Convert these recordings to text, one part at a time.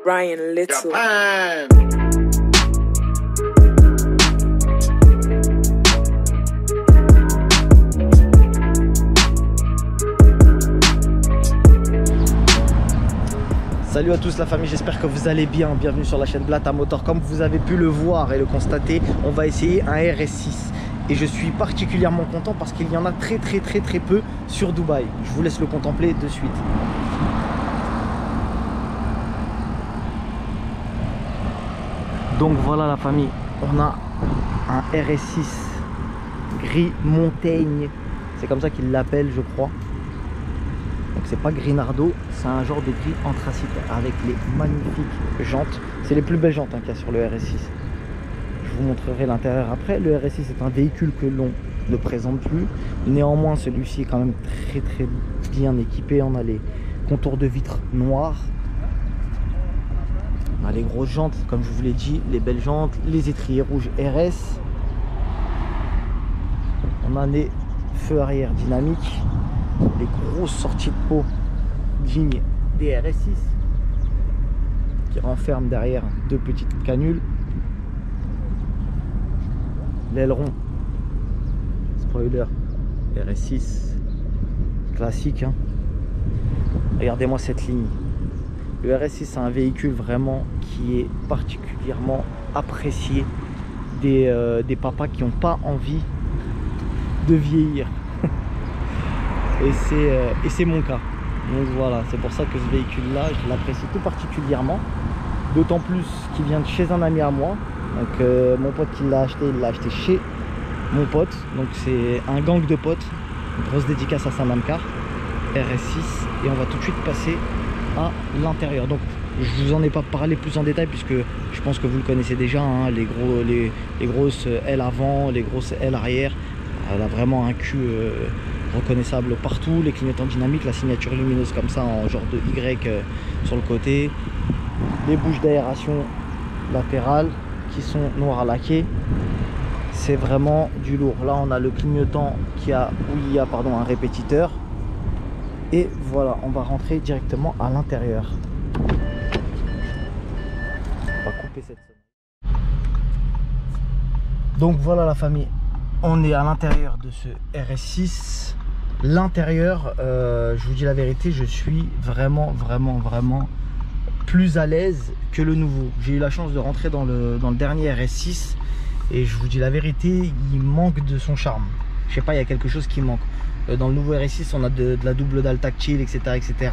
Ryan Little. Salut à tous la famille, j'espère que vous allez bien. Bienvenue sur la chaîne Blata Motor. Comme vous avez pu le voir et le constater, on va essayer un RS6. Et je suis particulièrement content parce qu'il y en a très peu sur Dubaï. Je vous laisse le contempler de suite. Donc voilà la famille, on a un RS6 gris montagne. C'est comme ça qu'ils l'appellent je crois. Donc c'est pas gris nardo, c'est un genre de gris anthracite avec les magnifiques jantes. C'est les plus belles jantes qu'il y a sur le RS6. Je vous montrerai l'intérieur après. Le RS6 est un véhicule que l'on ne présente plus. Néanmoins celui-ci est quand même très bien équipé. On a les contours de vitres noirs. On a les grosses jantes, comme je vous l'ai dit, les belles jantes, les étriers rouges RS. On a les feux arrière dynamiques, les grosses sorties de peau dignes des RS6 qui renferment derrière deux petites canules. L'aileron spoiler RS6 classique hein. Regardez-moi cette ligne. Le RS6 c'est un véhicule vraiment qui est particulièrement apprécié des papas qui n'ont pas envie de vieillir. Et c'est mon cas. Donc voilà, c'est pour ça que ce véhicule là je l'apprécie tout particulièrement. D'autant plus qu'il vient de chez un ami à moi. Donc mon pote qui l'a acheté, il l'a acheté chez mon pote. Donc c'est un gang de potes. Une grosse dédicace à Samamcar RS6. Et on va tout de suite passer à l'intérieur. Donc je vous en ai pas parlé plus en détail puisque je pense que vous le connaissez déjà hein, les grosses ailes avant, les grosses ailes arrière. Elle a vraiment un cul reconnaissable partout, les clignotants dynamiques, la signature lumineuse comme ça en genre de Y sur le côté, les bouches d'aération latérales qui sont noires laquées. C'est vraiment du lourd. Là on a le clignotant où il y a un répétiteur. Et voilà, on va rentrer directement à l'intérieur. On va couper cette sonnerie. Donc voilà la famille, on est à l'intérieur de ce RS6. L'intérieur, je vous dis la vérité, je suis vraiment plus à l'aise que le nouveau. J'ai eu la chance de rentrer dans le dernier RS6 et je vous dis la vérité, il manque de son charme. Je sais pas, il y a quelque chose qui manque. Dans le nouveau RS6 on a de la double dalle tactile etc.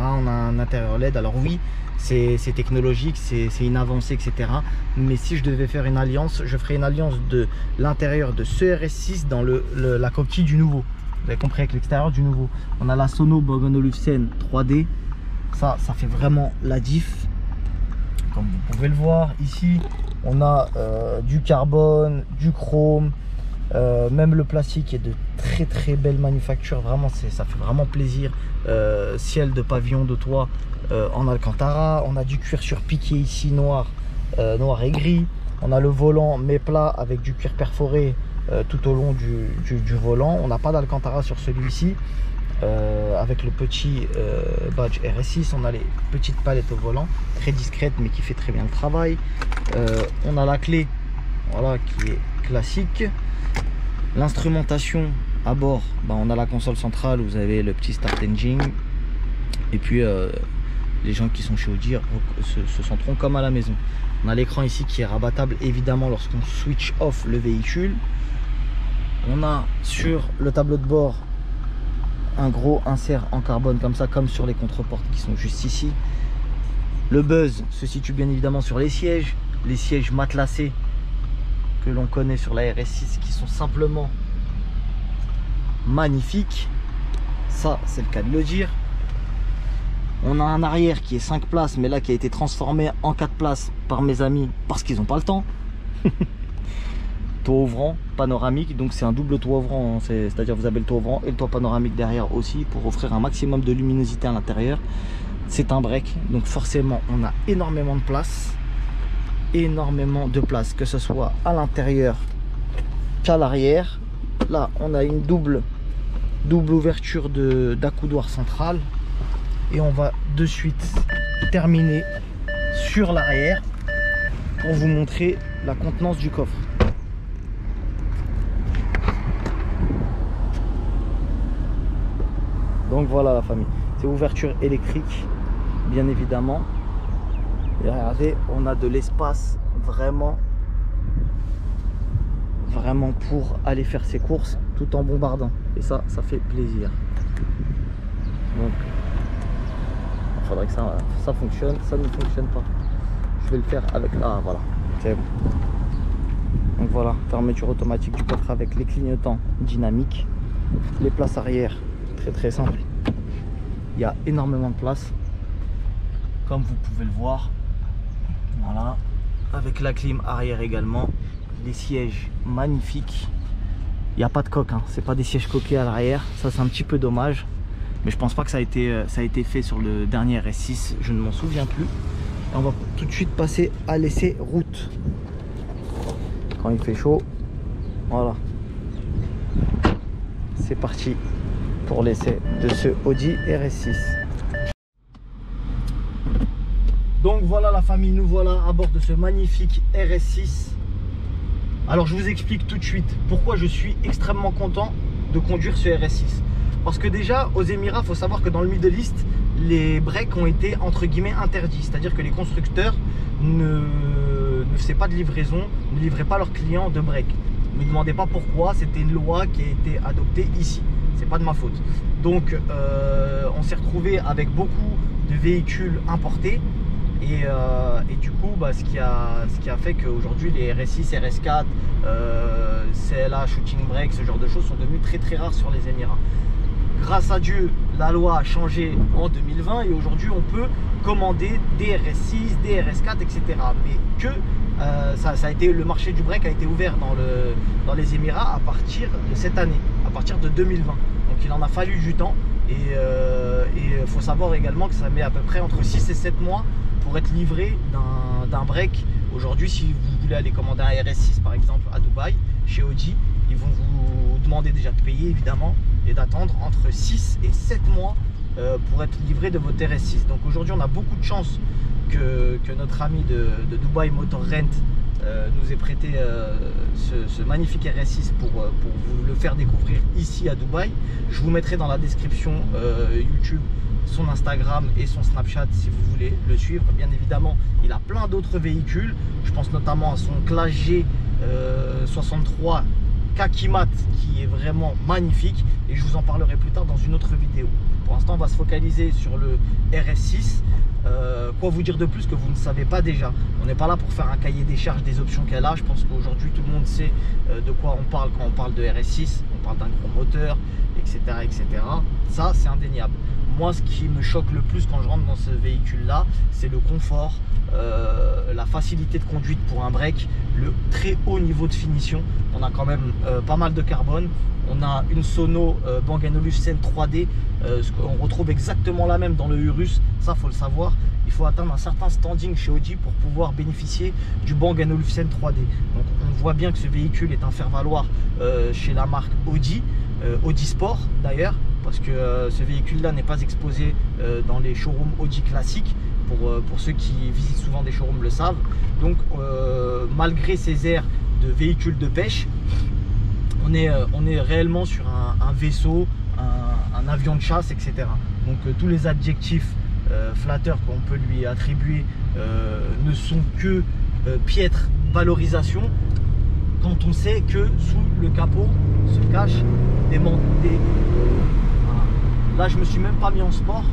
On a un intérieur LED. Alors oui c'est technologique, c'est une avancée etc. Mais si je devais faire une alliance, je ferais une alliance de l'intérieur de ce RS6 dans la coquille du nouveau. Vous avez compris, avec l'extérieur du nouveau. On a la Sono Bang & Olufsen 3D. Ça fait vraiment la diff. Comme vous pouvez le voir ici, on a du carbone, du chrome. Même le plastique est de très belle manufacture. Vraiment, ça fait vraiment plaisir. Ciel de pavillon de toit en Alcantara. On a du cuir surpiqué ici noir et gris. On a le volant mais plat avec du cuir perforé tout au long du volant. On n'a pas d'Alcantara sur celui-ci. Avec le petit badge RS6, on a les petites palettes au volant, très discrète mais qui fait très bien le travail. On a la clé, voilà, qui est classique. L'instrumentation à bord, on a la console centrale, vous avez le petit start engine. Et puis les gens qui sont chez Audi se sentiront comme à la maison. On a l'écran ici qui est rabattable évidemment lorsqu'on switch off le véhicule. On a sur le tableau de bord un gros insert en carbone comme ça, comme sur les contreportes qui sont juste ici. Le buzz se situe bien évidemment sur les sièges matelassés que l'on connaît sur la RS6 qui sont simplement magnifiques. Ça c'est le cas de le dire. On a un arrière qui est 5 places mais là qui a été transformé en 4 places par mes amis parce qu'ils n'ont pas le temps. Toit ouvrant panoramique, donc c'est un double toit ouvrant, c'est-à-dire vous avez le toit ouvrant et le toit panoramique derrière aussi pour offrir un maximum de luminosité à l'intérieur. C'est un break, donc forcément on a énormément de place, que ce soit à l'intérieur qu'à l'arrière. Là on a une double ouverture d'accoudoir central et on va de suite terminer sur l'arrière pour vous montrer la contenance du coffre. Donc voilà la famille, c'est ouverture électrique bien évidemment. Et regardez, on a de l'espace vraiment pour aller faire ses courses tout en bombardant. Et ça fait plaisir. Donc il faudrait que ça fonctionne, ça ne fonctionne pas. Je vais le faire avec là, voilà, c'est bon. Donc voilà, fermeture automatique du coffre avec les clignotants dynamiques. Les places arrière, très simple. Il y a énormément de place, comme vous pouvez le voir. Voilà, avec la clim arrière également. Les sièges magnifiques. Il n'y a pas de coque, hein. C'est pas des sièges coqués à l'arrière. Ça c'est un petit peu dommage. Mais je pense pas que ça a été fait sur le dernier RS6. Je ne m'en souviens plus. Et on va tout de suite passer à l'essai route. Quand il fait chaud, voilà. C'est parti pour l'essai de ce Audi RS6. Donc voilà la famille, nous voilà à bord de ce magnifique RS6. Alors je vous explique tout de suite pourquoi je suis extrêmement content de conduire ce RS6. Parce que déjà aux Émirats, il faut savoir que dans le Middle East, les breaks ont été entre guillemets interdits. C'est-à-dire que les constructeurs ne faisaient pas de livraison, ne livraient pas leurs clients de break. Ne me demandez pas pourquoi, c'était une loi qui a été adoptée ici. C'est pas de ma faute. Donc on s'est retrouvé avec beaucoup de véhicules importés. Et du coup, ce qui a fait qu'aujourd'hui les RS6, RS4, CLA, Shooting Brake, ce genre de choses sont devenus très rares sur les Émirats. Grâce à Dieu, la loi a changé en 2020 et aujourd'hui on peut commander des RS6, des RS4, etc. Mais que le marché du break a été ouvert dans les Émirats à partir de cette année, à partir de 2020. Donc il en a fallu du temps et il faut savoir également que ça met à peu près entre 6 et 7 mois pour être livré d'un break. Aujourd'hui, si vous voulez aller commander un RS6 par exemple à Dubaï, chez Audi, ils vont vous demander déjà de payer évidemment et d'attendre entre 6 et 7 mois pour être livré de votre RS6. Donc aujourd'hui, on a beaucoup de chance que notre ami de Dubai Motor Rent nous ait prêté ce magnifique RS6 pour vous le faire découvrir ici à Dubaï. Je vous mettrai dans la description YouTube son Instagram et son Snapchat si vous voulez le suivre. Bien évidemment, il a plein d'autres véhicules. Je pense notamment à son Classe G 63 Kakimat qui est vraiment magnifique et je vous en parlerai plus tard dans une autre vidéo. Pour l'instant, on va se focaliser sur le RS6. Quoi vous dire de plus que vous ne savez pas déjà? On n'est pas là pour faire un cahier des charges des options qu'elle a. Je pense qu'aujourd'hui tout le monde sait de quoi on parle quand on parle de RS6. On parle d'un gros moteur, etc. Ça c'est indéniable. Moi, ce qui me choque le plus quand je rentre dans ce véhicule là, c'est le confort, la facilité de conduite pour un break, le très haut niveau de finition. On a quand même pas mal de carbone. On a une sono Bang & Olufsen 3D, on retrouve exactement la même dans le Urus. Ça, faut le savoir. Il faut atteindre un certain standing chez Audi pour pouvoir bénéficier du Bang & Olufsen 3D. Donc on voit bien que ce véhicule est un faire-valoir chez la marque Audi, Audi Sport d'ailleurs, parce que ce véhicule-là n'est pas exposé dans les showrooms Audi classiques. Pour ceux qui visitent souvent des showrooms le savent. Donc malgré ces airs de véhicules de pêche, on est réellement sur un vaisseau, un avion de chasse, etc. Donc tous les adjectifs flatteurs qu'on peut lui attribuer ne sont que piètre valorisation quand on sait que sous le capot se cachent des voilà. Là je me suis même pas mis en sport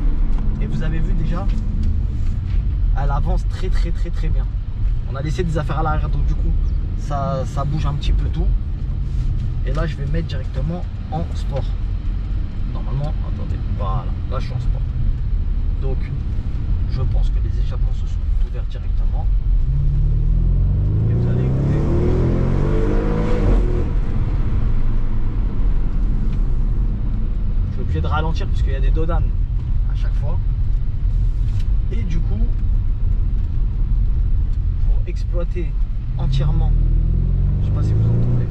et vous avez vu déjà, elle avance très bien. On a laissé des affaires à l'arrière, donc du coup ça bouge un petit peu tout. Et là je vais mettre directement en sport. Normalement, attendez, voilà, là je suis en sport. Donc je pense que les échappements se sont ouverts directement. Et vous allez écouter. Je suis obligé de ralentir parce qu'il y a des dodanes à chaque fois. Et du coup, pour exploiter entièrement, je sais pas si vous entendez,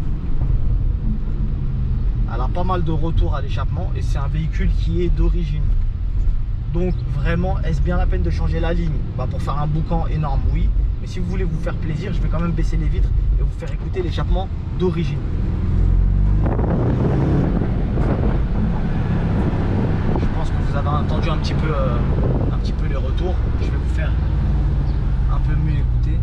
elle a pas mal de retours à l'échappement et c'est un véhicule qui est d'origine. Donc vraiment, est-ce bien la peine de changer la ligne? Pour faire un boucan énorme, oui. Mais si vous voulez vous faire plaisir, je vais quand même baisser les vitres et vous faire écouter l'échappement d'origine. Je pense que vous avez entendu un petit peu les retours. Je vais vous faire un peu mieux écouter.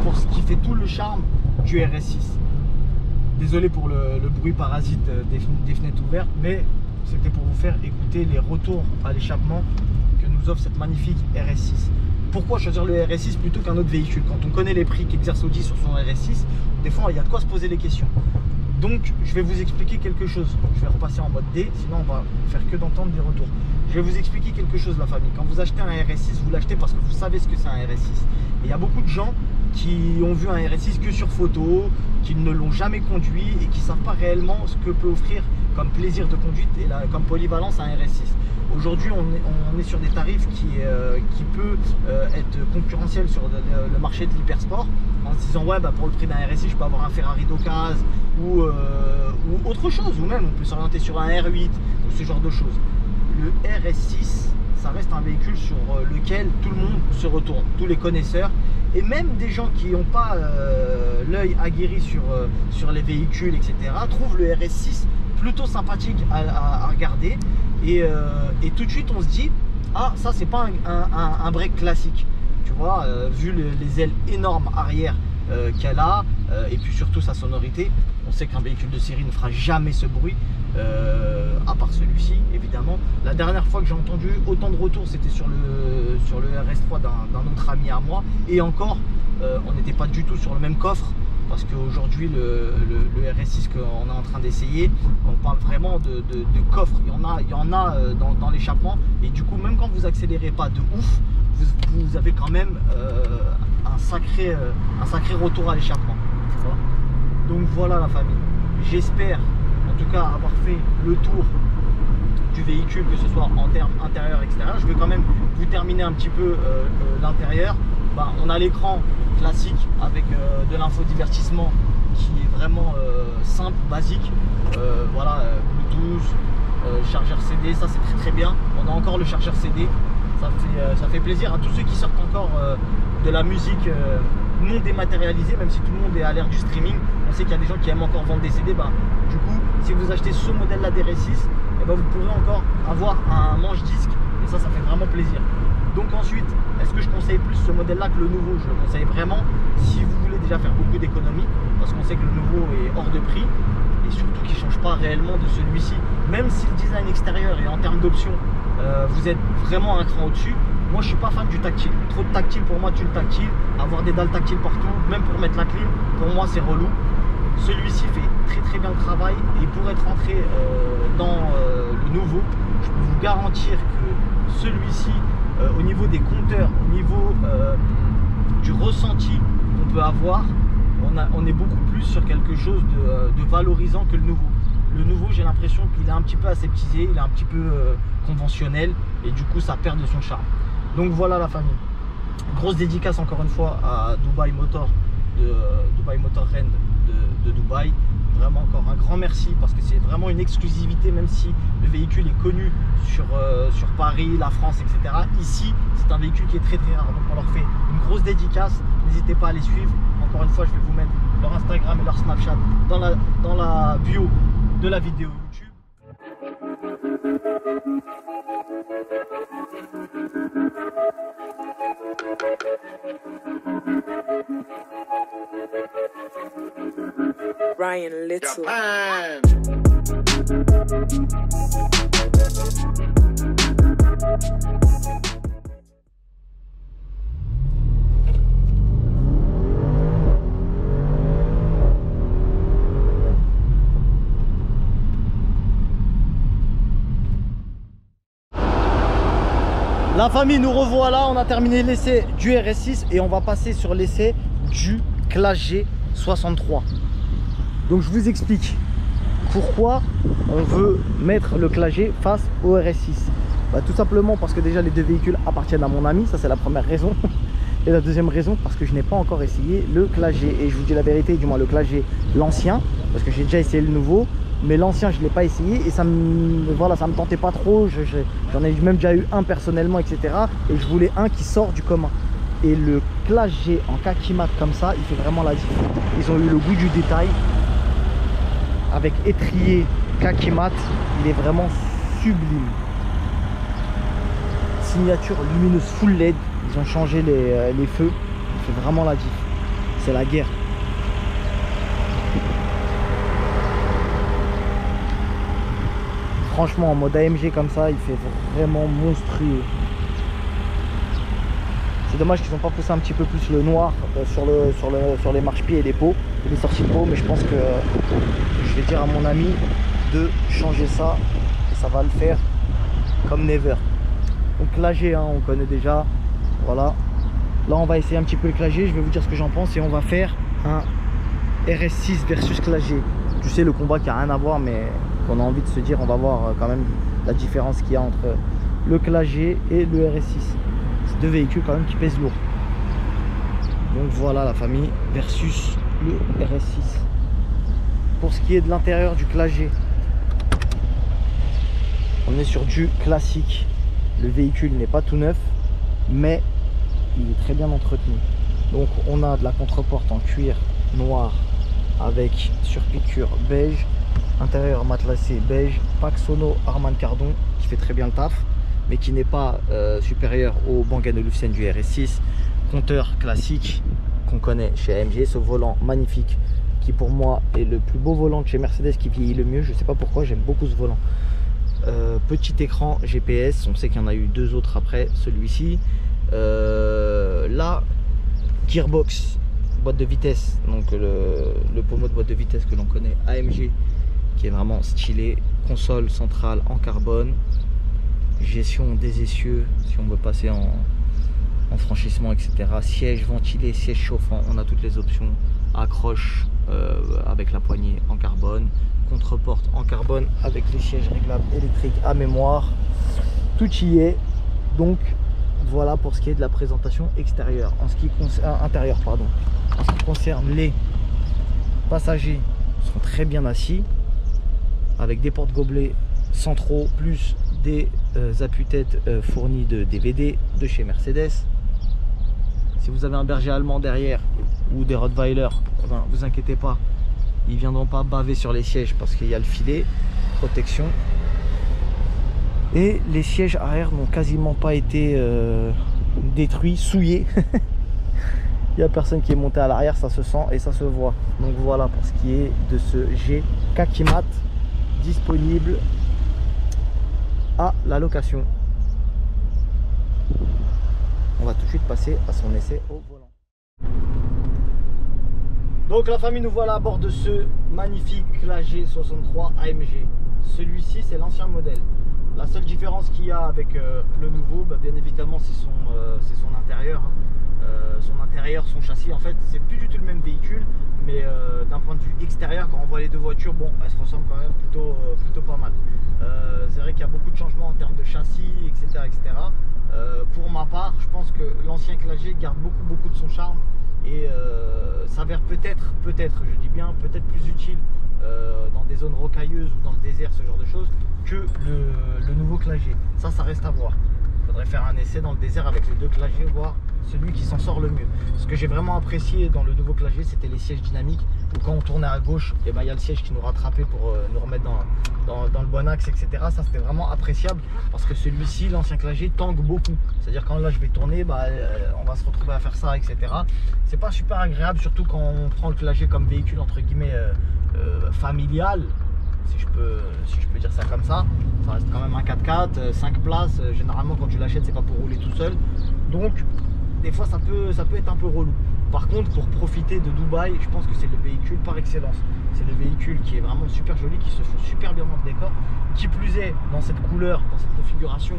Pour ce qui fait tout le charme du RS6. Désolé pour le bruit parasite des fenêtres ouvertes, mais c'était pour vous faire écouter les retours à l'échappement que nous offre cette magnifique RS6. Pourquoi choisir le RS6 plutôt qu'un autre véhicule? Quand on connaît les prix qu'exerce Audi sur son RS6, des fois il y a de quoi se poser les questions. Donc je vais vous expliquer quelque chose. Je vais repasser en mode D, sinon on va faire que d'entendre des retours. Je vais vous expliquer quelque chose, la famille. Quand vous achetez un RS6, vous l'achetez parce que vous savez ce que c'est un RS6. Et il y a beaucoup de gens qui ont vu un RS6 que sur photo, qui ne l'ont jamais conduit et qui ne savent pas réellement ce que peut offrir comme plaisir de conduite et comme polyvalence à un RS6. Aujourd'hui, on est sur des tarifs qui peut être concurrentiels sur le marché de l'hypersport, en se disant ouais, pour le prix d'un RS6, je peux avoir un Ferrari d'occasion ou autre chose, ou même on peut s'orienter sur un R8 ou ce genre de choses. Le RS6, ça reste un véhicule sur lequel tout le monde se retourne, tous les connaisseurs et même des gens qui n'ont pas l'œil aguerri sur les véhicules, etc., trouvent le RS6 plutôt sympathique à regarder et tout de suite on se dit ah, ça c'est pas un break classique, tu vois, vu les ailes énormes arrière qu'elle a et puis surtout sa sonorité. On sait qu'un véhicule de série ne fera jamais ce bruit, à part celui-ci évidemment. La dernière fois que j'ai entendu autant de retours, c'était sur le RS3 d'un autre ami à moi, et encore on n'était pas du tout sur le même coffre, parce qu'aujourd'hui le RS6 qu'on est en train d'essayer, on parle vraiment de coffre. Il y en a dans l'échappement, et du coup même quand vous accélérez pas de ouf, vous avez quand même un sacré retour à l'échappement. Donc voilà la famille, j'espère en tout cas avoir fait le tour du véhicule, que ce soit en termes intérieur, extérieur. Je vais quand même vous terminer un petit peu l'intérieur. On a l'écran classique avec de l'infodivertissement qui est vraiment simple, basique. Voilà, Bluetooth, chargeur CD, ça c'est très bien. On a encore le chargeur CD, ça fait plaisir à tous ceux qui sortent encore de la musique non dématérialisée, même si tout le monde est à l'ère du streaming. On sait qu'il y a des gens qui aiment encore vendre des CD. Du coup, si vous achetez ce modèle là d'RS6, vous pourrez encore avoir un manche-disque, et ça fait vraiment plaisir. Donc ensuite, est-ce que je conseille plus ce modèle là que le nouveau? Je le conseille vraiment si vous voulez déjà faire beaucoup d'économies, parce qu'on sait que le nouveau est hors de prix et surtout qu'il ne change pas réellement de celui-ci. Même si le design extérieur et en termes d'options vous êtes vraiment un cran au-dessus, moi je suis pas fan du tactile. Trop de tactile pour moi, tue le tactile. Avoir des dalles tactiles partout, même pour mettre la clim, pour moi c'est relou. Celui-ci fait très bien le travail, et pour être rentré dans le nouveau, je peux vous garantir que celui-ci, au niveau des compteurs, au niveau du ressenti qu'on peut avoir, on est beaucoup plus sur quelque chose de valorisant que le nouveau. Le nouveau, j'ai l'impression qu'il est un petit peu aseptisé, il est un petit peu conventionnel, et du coup ça perd de son charme. Donc voilà la famille. Grosse dédicace encore une fois à Dubai Motor, Dubai Motor Rent de Dubaï. Vraiment encore un grand merci, parce que c'est vraiment une exclusivité, même si le véhicule est connu sur Paris, la France, etc. Ici, c'est un véhicule qui est très rare, donc on leur fait une grosse dédicace. N'hésitez pas à les suivre. Encore une fois, je vais vous mettre leur Instagram et leur Snapchat dans la bio de la vidéo YouTube. Ryan Little. La famille, nous revoilà, on a terminé l'essai du RS6 et on va passer sur l'essai du Clash G63. Donc je vous explique pourquoi on veut mettre le Clash G face au RS6. Bah, tout simplement parce que déjà les deux véhicules appartiennent à mon ami, ça c'est la première raison. Et la deuxième raison, parce que je n'ai pas encore essayé le Clash G. Et je vous dis la vérité, du moins le Clash G, l'ancien, parce que j'ai déjà essayé le nouveau. Mais l'ancien, je ne l'ai pas essayé et ça me tentait pas trop. J'en ai même déjà eu un personnellement, etc. Et je voulais un qui sort du commun. Et le Clash G en kaki mat comme ça, il fait vraiment la différence. Ils ont eu le goût du détail. Avec étrier kaki mat, il est vraiment sublime. Signature lumineuse full LED. Ils ont changé les feux. Il fait vraiment la diff. C'est la guerre. Franchement, en mode AMG comme ça, il fait vraiment monstrueux. C'est dommage qu'ils n'ont pas poussé un petit peu plus le noir sur les marchepieds et les pots, les sorties de pots, mais je pense que je vais dire à mon ami de changer ça et ça va le faire comme never. Donc Clash G, hein, on connaît déjà. Voilà. Là, on va essayer un petit peu le Clash G. Je vais vous dire ce que j'en pense et on va faire un RS6 versus Clash G. Tu sais, le combat qui a rien à voir, mais qu'on a envie de se dire, on va voir quand même la différence qu'il y a entre le Clash G et le RS6. C'est deux véhicules quand même qui pèsent lourd. Donc voilà la famille versus le RS6. Pour ce qui est de l'intérieur du Clash G, on est sur du classique. Le véhicule n'est pas tout neuf, mais il est très bien entretenu. Donc on a de la contreporte en cuir noir avec surpiqûre beige, intérieur matelassé beige, pack sono Harman Kardon qui fait très bien le taf, mais qui n'est pas supérieur au Bang & Olufsen du RS6. Compteur classique qu'on connaît chez AMG, ce volant magnifique qui pour moi est le plus beau volant de chez Mercedes, qui vieillit le mieux. Je sais pas pourquoi, j'aime beaucoup ce volant. Petit écran GPS, on sait qu'il y en a eu deux autres après celui-ci. Là, gearbox, boîte de vitesse, donc le pommeau de boîte de vitesse que l'on connaît AMG, qui est vraiment stylé. Console centrale en carbone, gestion des essieux si on veut passer en franchissement, etc. Siège ventilé, siège chauffant, on a toutes les options. Accroche avec la poignée en carbone, contreporte en carbone avec les sièges réglables électriques à mémoire, tout y est. Donc voilà pour ce qui est de la présentation extérieure. En ce qui concerne intérieur, pardon. En ce qui concerne les passagers, ils sont très bien assis avec des porte-gobelets centraux plus des appuis-têtes fournis de DVD de chez Mercedes. Si vous avez un berger allemand derrière ou des Rottweiler, ben, vous inquiétez pas, ils viendront pas baver sur les sièges parce qu'il y a le filet protection. Et les sièges arrière n'ont quasiment pas été détruits, souillés. Il n'y a personne qui est monté à l'arrière, ça se sent et ça se voit. Donc voilà pour ce qui est de ce G kaki mat disponible à la location. On va tout de suite passer à son essai au volant. Donc la famille, nous voilà à bord de ce magnifique Clash G63 AMG. Celui-ci c'est l'ancien modèle. La seule différence qu'il y a avec le nouveau, bah, bien évidemment c'est son intérieur. Hein. Son intérieur, son châssis, en fait c'est plus du tout le même véhicule, mais d'un point de vue extérieur, quand on voit les deux voitures, bon, elles se ressemblent quand même plutôt pas mal. C'est vrai qu'il y a beaucoup de changements en termes de châssis, etc. Pour ma part, je pense que l'ancien Clash G garde beaucoup de son charme et s'avère peut-être, je dis bien, peut-être plus utile dans des zones rocailleuses ou dans le désert, ce genre de choses, que le nouveau Clash G. Ça reste à voir. Il faudrait faire un essai dans le désert avec les deux Clash G, voir celui qui s'en sort le mieux. Ce que j'ai vraiment apprécié dans le nouveau Clash G, c'était les sièges dynamiques, où quand on tournait à gauche, et ben, il y a le siège qui nous rattrapait pour nous remettre dans le bon axe, etc. Ça c'était vraiment appréciable, parce que celui-ci, l'ancien Clash G, tangue beaucoup. C'est-à-dire quand là je vais tourner, bah, on va se retrouver à faire ça, etc. C'est pas super agréable, surtout quand on prend le Clash G comme véhicule entre guillemets familial, si je peux dire ça comme ça. Ça reste quand même un 4x4, 5 places. Généralement quand tu l'achètes, c'est pas pour rouler tout seul, donc des fois ça peut être un peu relou. Par contre, pour profiter de Dubaï, je pense que c'est le véhicule par excellence. C'est le véhicule qui est vraiment super joli, qui se fout super bien dans le décor, qui plus est dans cette couleur, dans cette configuration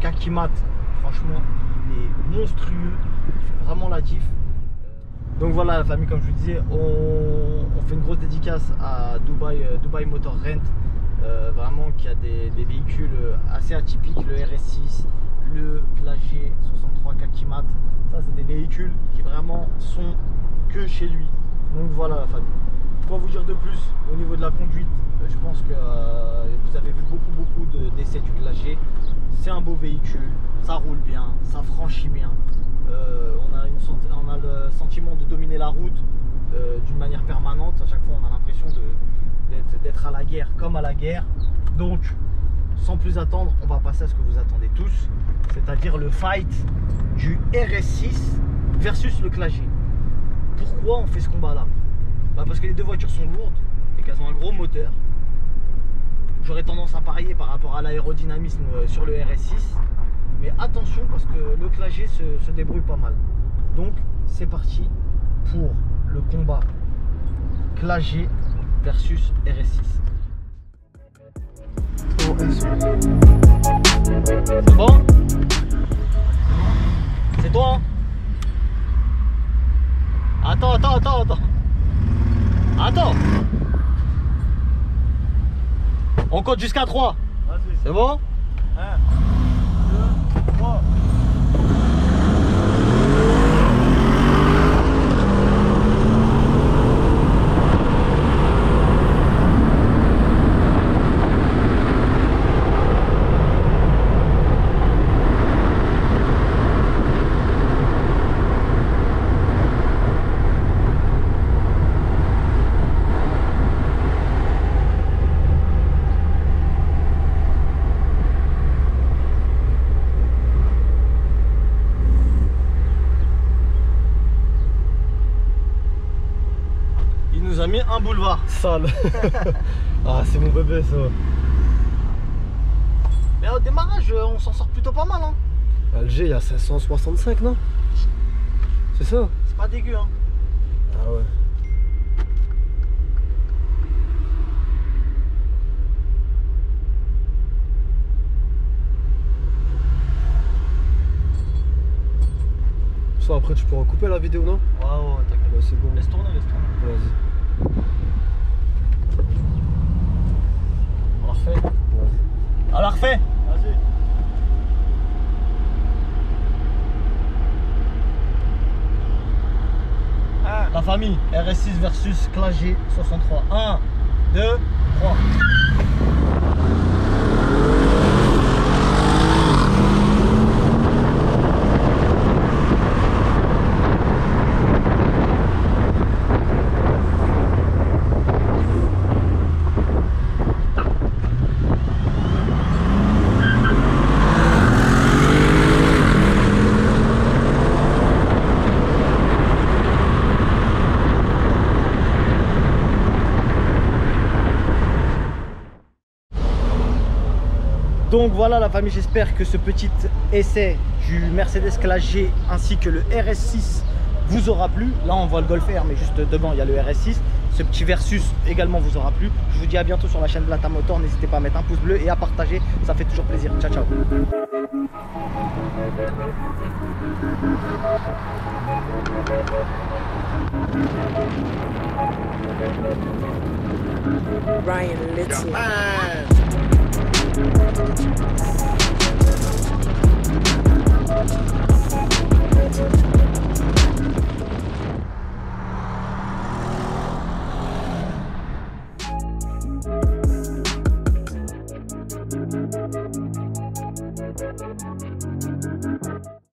kaki mat. franchement, il est monstrueux. Il fait vraiment la diff. Donc voilà la famille, comme je vous disais, on fait une grosse dédicace à Dubai Motor Rent. Vraiment qui a des véhicules assez atypiques, le RS6, le Clash G 63 Kakimat. Ça c'est des véhicules qui vraiment sont que chez lui. Donc voilà la famille. Quoi vous dire de plus au niveau de la conduite? Je pense que vous avez vu beaucoup d'essais du Clash G. C'est un beau véhicule, ça roule bien, ça franchit bien. On a le sentiment de dominer la route d'une manière permanente. À chaque fois on a l'impression d'être à la guerre comme à la guerre. Donc sans plus attendre, on va passer à ce que vous attendez tous, c'est-à-dire le fight du RS6 versus le Clash G. Pourquoi on fait ce combat là? Parce que les deux voitures sont lourdes et qu'elles ont un gros moteur. J'aurais tendance à parier par rapport à l'aérodynamisme sur le RS6. Mais attention parce que le Clash G se débrouille pas mal. Donc c'est parti pour le combat Clash G versus RS6. C'est bon? C'est toi hein? Attends. On compte jusqu'à 3. C'est bon? 1, 2, 3. A mis un boulevard sale. Ah c'est mon bébé ça. Mais au démarrage on s'en sort plutôt pas mal hein. Alger il y a 565 non? C'est ça? C'est pas dégueu hein. Ah ouais. Ça après tu peux recouper la vidéo non? Ouais t'inquiète. Ouais, c'est bon. Laisse tourner. Vas-y. On la refait. Ouais. On la refait. Vas-y. La famille, RS6 versus Clash G 63. 1, 2, 3. Donc voilà la famille, j'espère que ce petit essai du Mercedes Clash G ainsi que le RS6 vous aura plu. Là on voit le Golf R mais juste devant il y a le RS6. Ce petit versus également vous aura plu. Je vous dis à bientôt sur la chaîne Blata Motor. N'hésitez pas à mettre un pouce bleu et à partager, ça fait toujours plaisir. Ciao ciao. Ryan Little.